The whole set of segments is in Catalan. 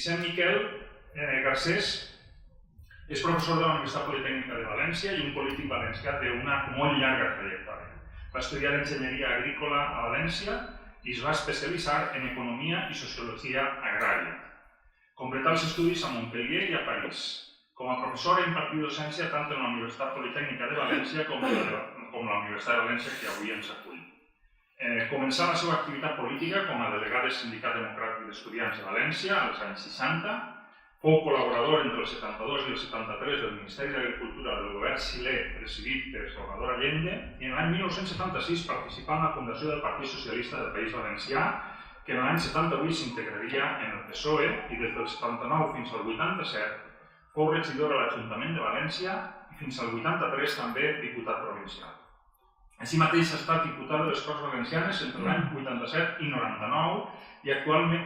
Vicent Miquel Garcés és professor de la Universitat Politècnica de València i un polític valencià d'una molt llarga trajectòria. Va estudiar enginyeria agrícola a València i es va especialitzar en economia i sociologia agrària. Completà els estudis a Montpellier i a París. Com a professor ha impartit docència tant en la Universitat Politècnica de València com la Universitat de València, que avui ens acull. Començà la seva activitat política com a delegat del Sindicat Democràtic d'Estudiants de València als anys 60, fou col·laborador entre el 72 i el 73 del Ministeri d'Agricultura del govern xilè presidit per Salvador Allende i en l'any 1976 participà en la fundació del Partit Socialista del País Valencià, que en l'any 78 s'integraria en el PSOE i des del 79 fins al 87 fou regidor a l'Ajuntament de València i fins al 83 també diputat provincial. Així mateix ha estat diputat de les Corts Valencianes entre l'any 87 i 99 i actualment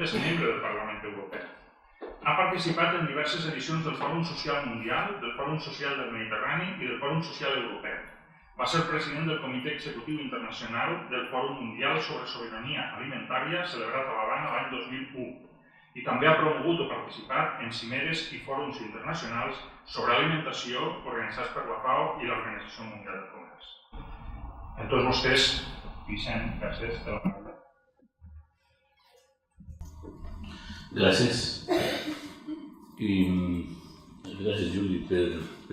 és membre del Parlament Europeu. Ha participat en diverses edicions del Fòrum Social Mundial, del Fòrum Social del Mediterrani i del Fòrum Social Europeu. Va ser president del Comitè Executiu Internacional del Fòrum Mundial sobre Sobirania Alimentària celebrat a l'Havana l'any 2001 i també ha promogut o participat en cimeres i fòrums internacionals sobre alimentació organitzats per la FAO i l'Organització Mundial del Comerç. A tots vostès, Vicent Garcés, de la paraula. Gràcies. I gràcies, Juli, per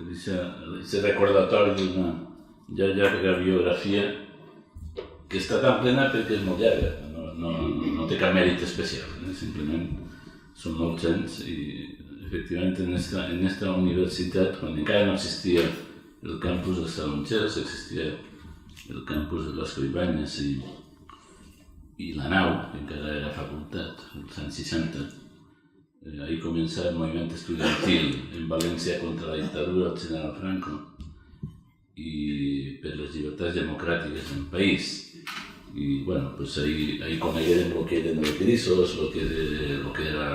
aquest recordatori d'una llarga biografia que està tan plena perquè és molt llarga. No té cap mèrit especial, simplement són molts anys i efectivament en esta universitat, quan encara no existia el campus de Salonxers, existia el campus de les Collibanyes i la nau, que encara era facultat, als anys 60. Ahí comença el moviment estudiantil en València contra la dictadura del general Franco i per les llibertats democràtiques en el país. I bueno, pues ahí conegueren lo que eren los grisos, lo que era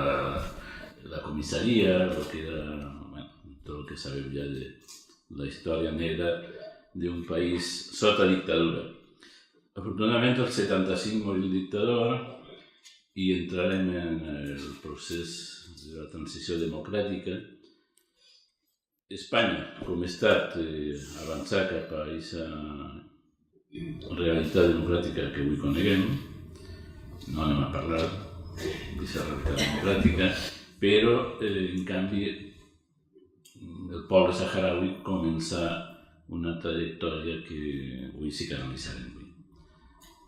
la comissaria, lo que era, bueno, todo lo que sabeu ja de la història negra d'un país sota dictadura. Afortunadament, el 75 morí el dictador i entrarem en el procés de la transició democràtica. Espanya, com a estat, avançar cap a aquesta realitat democràtica que avui coneguem. No anem a parlar d'aquesta realitat democràtica, però, en canvi, el poble saharaui comença una trajectòria que avui sí que analitzarem.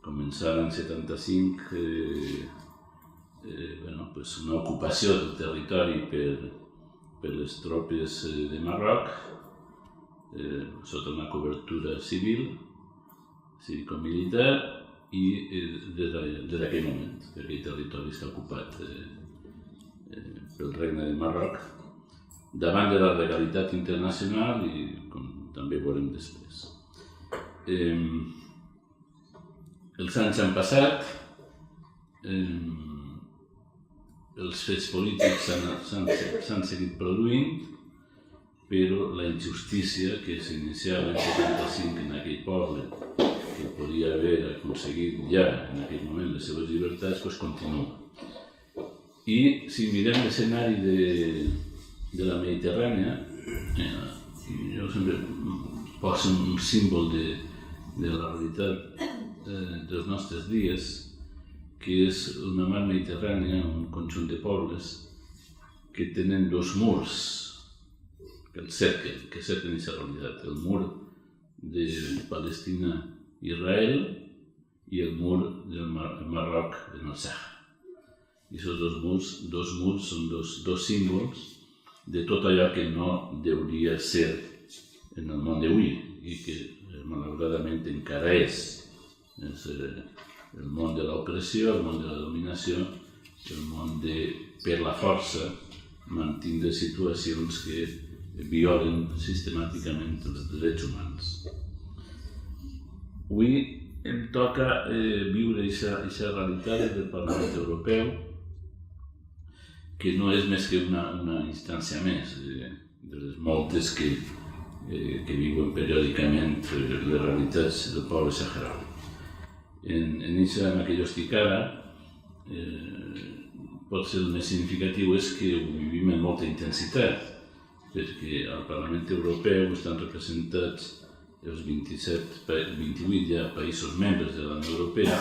Començar l'any 75 una ocupació del territori per les tropes de Marroc sota una cobertura civil, cívico-militar, i des d'aquell moment, que aquell territori està ocupat pel regne de Marroc davant de la legalitat internacional i com també veurem després. Els anys han passat, els fets polítics s'han seguit produint, però la injustícia que s'iniciava en 75 en aquell poble, que podia haver aconseguit ja en aquell moment les seves llibertats, doncs continua. I si mirem l'escenari de la Mediterrània, jo sempre poso un símbol de la realitat dels nostres dies, que és una mar Mediterrània, un conjunt de pobles que tenen dos murs que cerquen aquesta realitat, el mur de Palestina-Israel i el mur del Marroc en el Sàhara. I aquests dos murs són dos símbols de tot allò que no hauria de ser en el món d'avui i que malauradament encara és el món de l'opressió, el món de la dominació, el món de, per la força, mantindre situacions que violen sistemàticament els drets humans. Avui em toca viure aquesta realitat del Parlament Europeu, que no és més que una instància més de les moltes que viuen periòdicament les realitats del poble saharaui. En aquella estic ara, potser el més significatiu és que ho vivim amb molta intensitat, perquè al Parlament Europeu estan representats els 28 ja països membres de la Unió Europea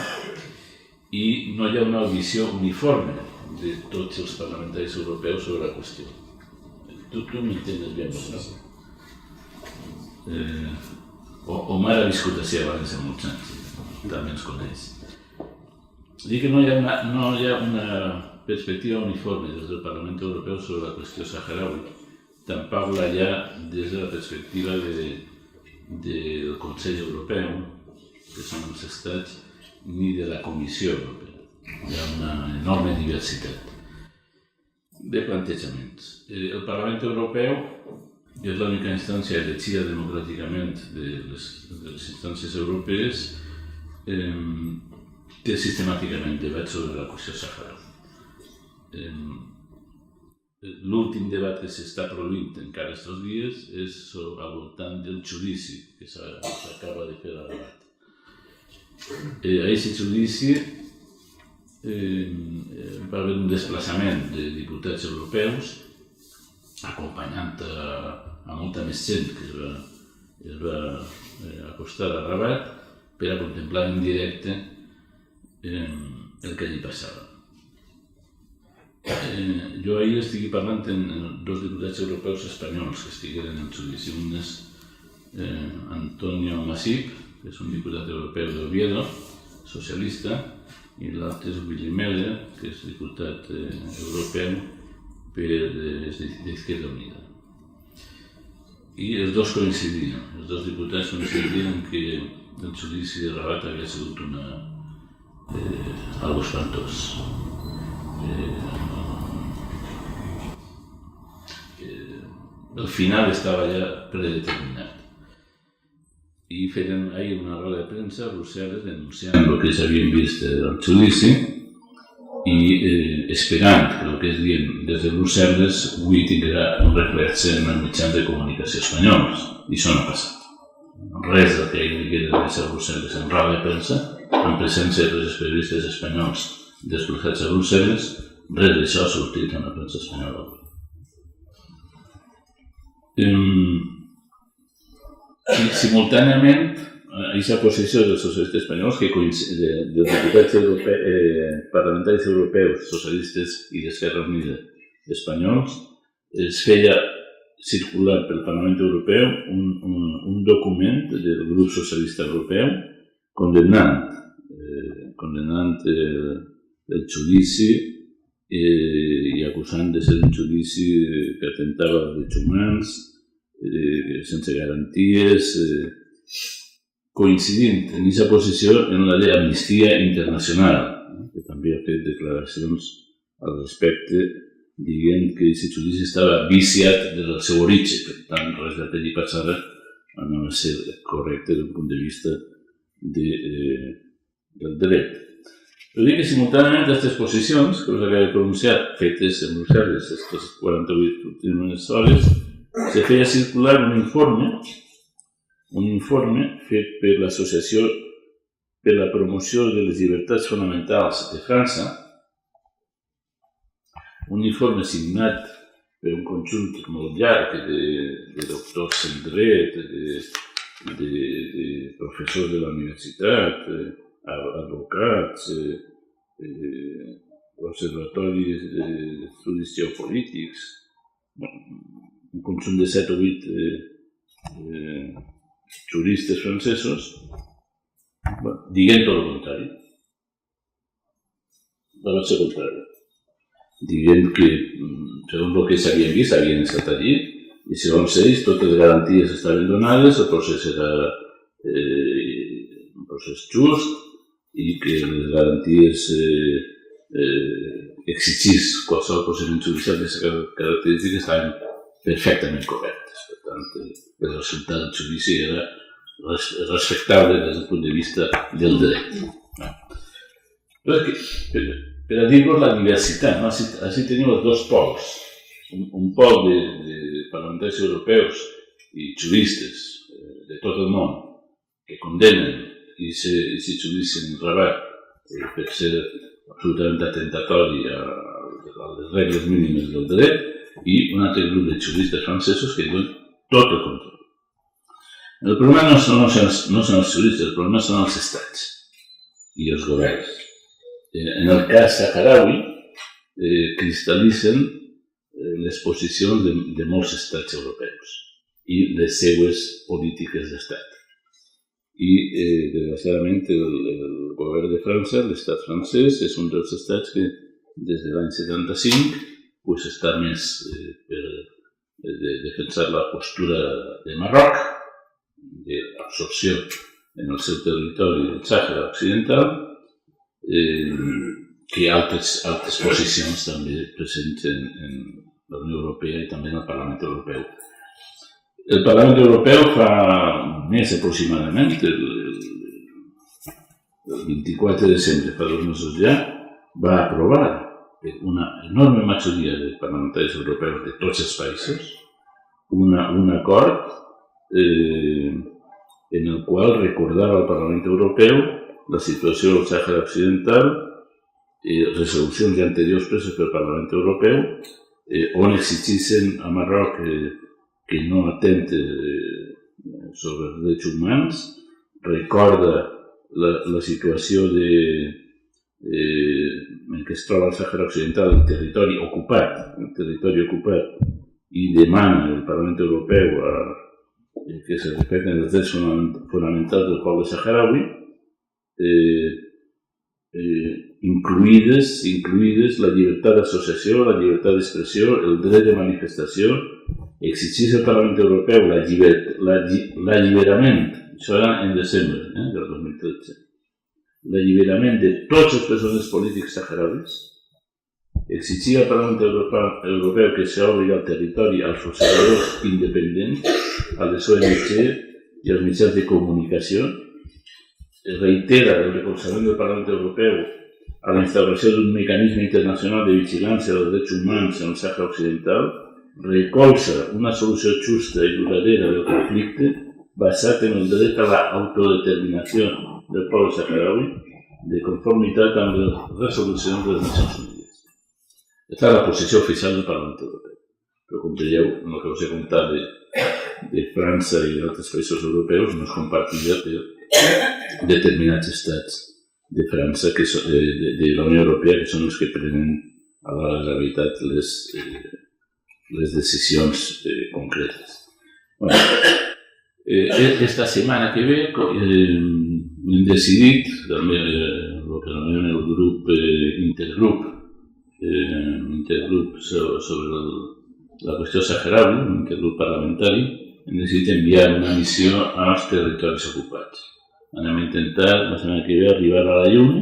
i no hi ha una visió uniforme de tots els parlamentaris europeus sobre la qüestió. Tu m'entens bé, no? Omar ha viscut així a València molts anys, també ens coneix. Dic que no hi ha una perspectiva uniforme des del Parlament Europeu sobre la qüestió saharaui. Tant parla ja des de la perspectiva del Consell Europeu, que són els estats, ni de la Comissió Europea. Hi ha una enorme diversitat de plantejaments. El Parlament Europeu és l'única instància elegida democràticament de les instàncies europees, té sistemàticament debat sobre la qüestió saharaui. L'últim debat que s'està produint encara aquests dies és al voltant del judici que s'acaba de fer a Rabat. A aquest judici va haver un desplaçament de diputats europeus acompanyant a molta més gent que es va acostar a Rabat per a contemplar en directe el que allí passava. Jo ahir estic parlant amb dos diputats europeus espanyols que estigueren en judici. Un és Antonio Masip, que és un diputat europeu d'Oviedo, socialista, i l'altre és Willy Meller, que és diputat europeu d'Izquierda Unida. I els dos coincidien, els dos diputats coincidien que el judici de Rabat havia sigut algo espantós. El final estava ja predeterminat. I feien ahir una roda de premsa a Brussel·les denunciant el que s'havien vist al judici i esperant que el que es diuen des de Brussel·les avui tindrà un reflex en els mitjans de comunicació espanyols. I això no ha passat. Res del que ahir queda a Brussel·les en roda de premsa, en presència dels periodistes espanyols desplaçats a Brussel·les, res d'això ha sortit en la premsa espanyola. Simultàniament, aquesta posició dels socialistes espanyols, dels diputats parlamentaris europeus, socialistes i d'Esquerra Unida espanyols, es feia circular pel Parlament Europeu un document del grup socialista europeu condemnant el judici i acusant de ser un judici que atentava als drets humans, sense garanties, coincidint en aquesta posició en la llei Amnistia Internacional, que també ha fet declaracions al respecte, dient que aquest judici estava viciat des del seu origen, per tant, res del que allí passava no va ser correcte des del punt de vista del dret. Però dic que simultàniament aquestes posicions, que us acabo de pronunciar, fetes en Brussel·les aquestes 48 últimes hores, se feia circular un informe fet per l'Associació per la Promoció de les Llibertats Fonamentals de França, un informe signat per un conjunt molt llarg de doctors en dret, de professors de la universitat, advocats, observatoris d'estudis geopolítics, un conjunt de 7 o 8 juristes francesos, dient tot el contrari. La va ser contrari. Dient que, segons el que s'havien vist, havien estat allí, i segons ells, totes les garanties estaven donades, el procés era un procés just, i que les garanties exigís qualsevol procediment judicial d'aquestes característiques estaven perfectament cobertes. Per tant, el resultat del judici era respectable des del punt de vista del dret. Per a dir-vos la diversitat, així teniu els dos pols. Un pol de parlamentaris europeus i juristes de tot el món que condemnen i se judici en Rabat per ser absolutament atentatori al les regles mínimes del dret, i un altre grup de juristes francesos que diuen tot el control. El problema no són els juristes, el problema són els estats i els governs. En el cas saharaui, cristal·litzen les posicions de molts estats europeus i les seues polítiques d'estat. I, desgraciadament, el govern de França, l'estat francès, és un dels estats que des de l'any 75 està més per defensar la postura de Marroc, d'absorció en el seu territori del Sàhara Occidental, que altres posicions també presents en la Unió Europea i també en el Parlament Europeu. El Parlament Europeu fa un mes aproximadament, el 24 de desembre, fa 2 mesos ja, va aprovar per una enorme majoria de parlamentaris europeus de tots els països un acord en el qual recordava al Parlament Europeu la situació del Sàhara Occidental i resolucions anteriors preses pel Parlament Europeu on exigissin a Marroc que no atente sobre els drets humans, recorda la situació en què es troba el Sàhara Occidental, el territori ocupat, i demana al Parlament Europeu que se respecten els drets fonamentals del poble saharaui, incluïdes la llibertat d'associació, la llibertat d'expressió, el dret de manifestació, exigeix al Parlament Europeu l'alliberament, això era en desembre del 2013, l'alliberament de tots els presoners polítics saharauis, exigir al Parlament Europeu que s'obri al territori als observadors independents, a les ONG i als mitjans de comunicació, reitera el recolzament del Parlament Europeu a la instauració d'un mecanisme internacional de vigilància dels drets humans en el Sàhara Occidental, recolza una solució justa i duradera del conflicte basat en el dret a l'autodeterminació del poble saharaui de conformitat amb les resolucions de les Nacions Unides. Aquesta és la posició oficial del Parlament Europeu. Però com veieu, el que us he contat de França i d'altres països europeus no es compartida per determinats estats de França, de la Unió Europea, que són els que prenen a la gravetat les decisions concretes. Bueno, esta setmana que ve hem decidit, també el que anomenem el grup intergrup sobre la qüestió saharaui, un intergrup parlamentari, hem decidit enviar una missió als territoris ocupats. Anem a intentar la setmana que ve arribar a la Lluna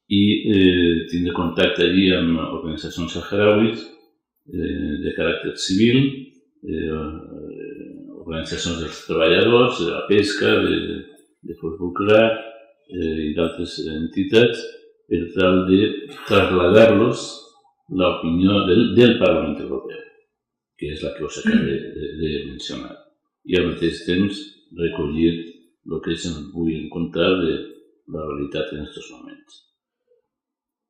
i tindre contacte allí amb organitzacions saharauis de caràcter civil, organitzacions dels treballadors, de la pesca, de Fosbuclar i d'altres entitats, per tal de traslladar-los l'opinió del Parlament Europeu, que és la que us acabo de mencionar, i al mateix temps recollir el que se'ns pugui contar de la realitat en aquests moments.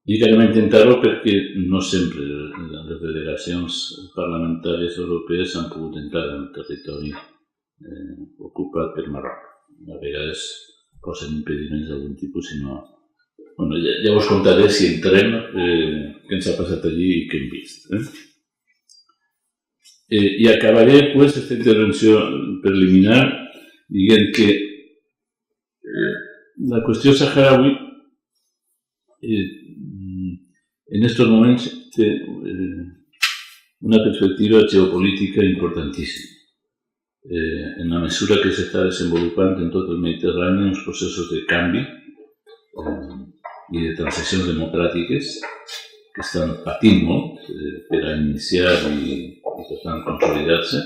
Dic que anem a intentar-ho perquè no sempre les delegacions parlamentàries europees s'han pogut entrar en el territori ocupat per Marroc. A vegades posen impediments d'algun tipus, sinó... Bueno, ja us contaré si entrem què ens ha passat allí i què hem vist. I acabaré aquesta intervenció preliminar dient que la qüestió saharaui en estos moments té una perspectiva geopolítica importantíssima. En la mesura que s'està desenvolupant en tot el Mediterrani uns processos de canvi i de transicions democràtiques que estan patint molt per a iniciar i per tant consolidar-se.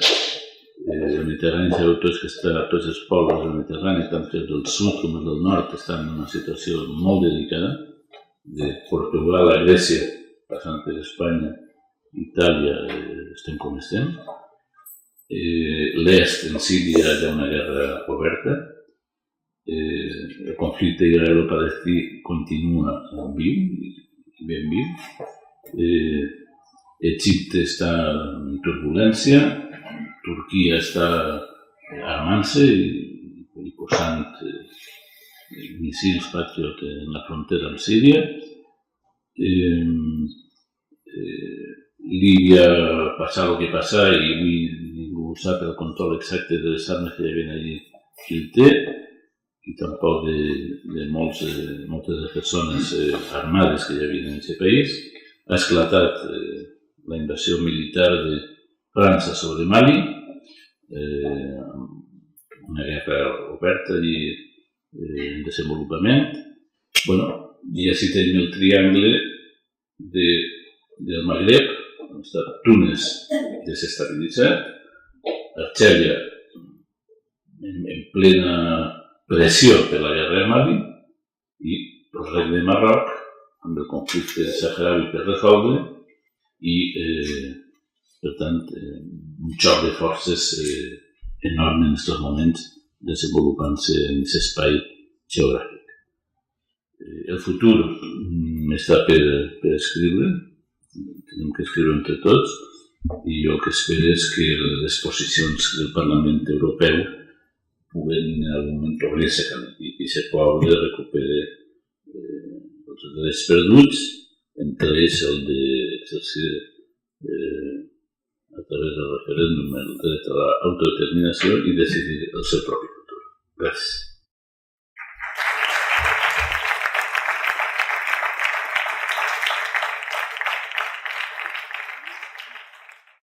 El Mediterrani sabeu tots que tots els pobles del Mediterrani, tant els del sud com els del nord, estan en una situació molt delicada, de Portugal a Grècia, passant per Espanya, Itàlia, estem com estem. L'est, en Síria, hi ha una guerra oberta. El conflicte israelo-palestí continua viu, ben viu. Egipte està en turbulència, Turquia està armant-se i posant missils Patriot en la frontera amb Síria. Líbia passa el que passa i avui ningú sap el control exacte de les armes que hi havia allí qui el té, i tampoc de moltes de les persones armades que hi havia en aquest país. Ha esclatat la invasió militar de França sobre Mali, una guerra oberta i en desenvolupament. I així tenim el triangle del Magreb, on està Túnez desestabilitzat, Argèlia en plena pressió per la guerra de Mali i el regne de Marroc amb el conflicte saharaui per resoldre i, per tant, un xoc de forces enorme en aquests moments desenvolupant-se en aquest espai geogràfic. El futur està per escriure, tenim que escriure entre tots, i jo el que espero és que les posicions del Parlament Europeu puguen en algun moment obrir-se camí i que aquest poble recuperi els drets perduts, entre ells el d'exercir a través del referèndum el dret a l'autodeterminació i decidir el seu propi futur. Gràcies.